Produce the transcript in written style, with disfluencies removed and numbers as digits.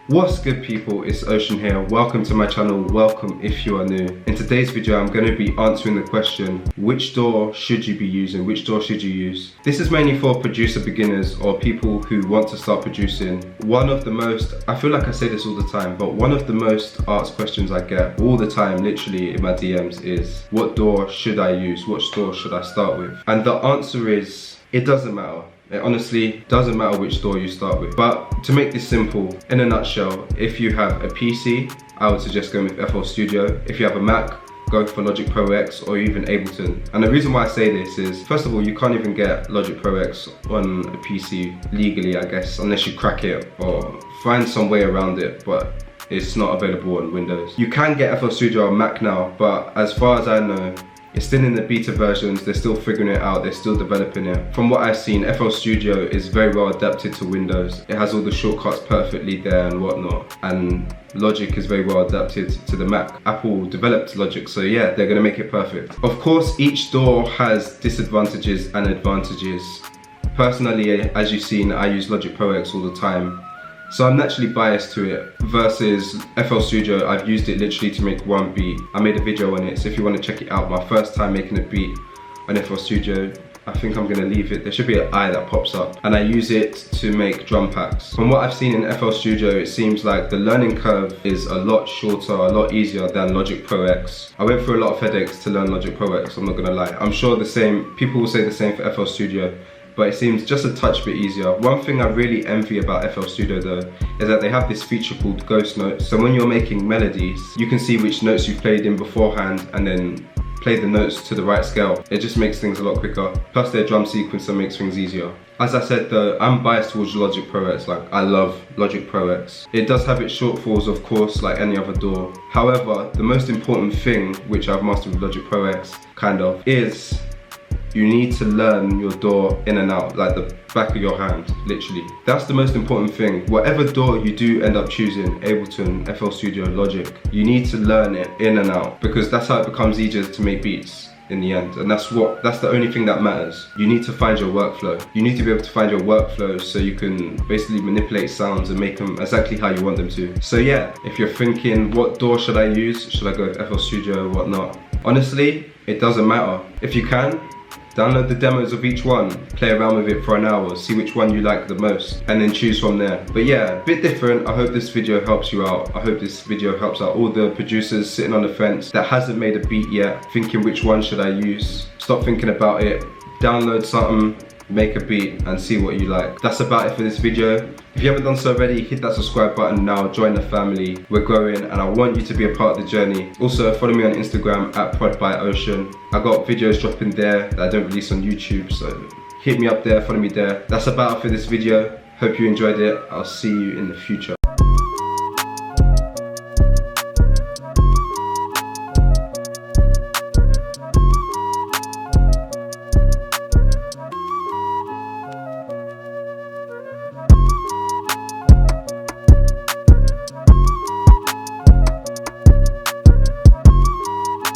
What's good people, it's Ocean here. Welcome to my channel, welcome if you are new. In today's video I'm going to be answering the question, which DAW should you be using, which DAW should you use? This is mainly for producer beginners or people who want to start producing. One of the most, I feel like I say this all the time, but one of the most asked questions I get all the time literally in my DMs is, what DAW should I use, which DAW should I start with? And the answer is, it doesn't matter. It honestly doesn't matter which DAW you start with. But to make this simple, in a nutshell, if you have a PC, I would suggest going with FL Studio. If you have a Mac, go for Logic Pro X or even Ableton. And the reason why I say this is, first of all, you can't even get Logic Pro X on a PC legally, I guess, unless you crack it or find some way around it, but it's not available on Windows. You can get FL Studio on Mac now, but as far as I know, it's still in the beta versions, they're still figuring it out, they're still developing it. From what I've seen, FL Studio is very well adapted to Windows. It has all the shortcuts perfectly there and whatnot. And Logic is very well adapted to the Mac. Apple developed Logic, so yeah, they're gonna make it perfect. Of course, each DAW has disadvantages and advantages. Personally, as you've seen, I use Logic Pro X all the time. So I'm naturally biased to it versus FL Studio. I've used it literally to make one beat. I made a video on it, so if you want to check it out, my first time making a beat on FL Studio, I think I'm going to leave it. There should be an eye that pops up. And I use it to make drum packs. From what I've seen in FL Studio, it seems like the learning curve is a lot shorter, a lot easier than Logic Pro X. I went through a lot of headaches to learn Logic Pro X, I'm not going to lie. I'm sure people will say the same for FL Studio, but it seems just a touch bit easier. One thing I really envy about FL Studio though, is that they have this feature called ghost notes. So when you're making melodies, you can see which notes you've played in beforehand and then play the notes to the right scale. It just makes things a lot quicker. Plus their drum sequencer makes things easier. As I said though, I'm biased towards Logic Pro X, like I love Logic Pro X. It does have its shortfalls of course, like any other DAW. However, the most important thing, which I've mastered with Logic Pro X, kind of, is you need to learn your DAW in and out, like the back of your hand, literally. That's the most important thing. Whatever DAW you do end up choosing, Ableton, FL Studio, Logic, you need to learn it in and out, because that's how it becomes easier to make beats in the end. And that's the only thing that matters. You need to find your workflow. You need to be able to find your workflow so you can basically manipulate sounds and make them exactly how you want them to. So yeah, if you're thinking, what DAW should I use? Should I go with FL Studio or whatnot? Honestly, it doesn't matter. If you can, download the demos of each one, play around with it for an hour, see which one you like the most, and then choose from there. But yeah, a bit different. I hope this video helps you out. I hope this video helps out all the producers sitting on the fence that hasn't made a beat yet, thinking which one should I use. Stop thinking about it, download something, make a beat and see what you like. That's about it for this video. If you haven't done so already, hit that subscribe button now, join the family. We're growing and I want you to be a part of the journey. Also follow me on Instagram at ProdByOcean. I got videos dropping there that I don't release on YouTube, so hit me up there, follow me there. That's about it for this video. Hope you enjoyed it. I'll see you in the future.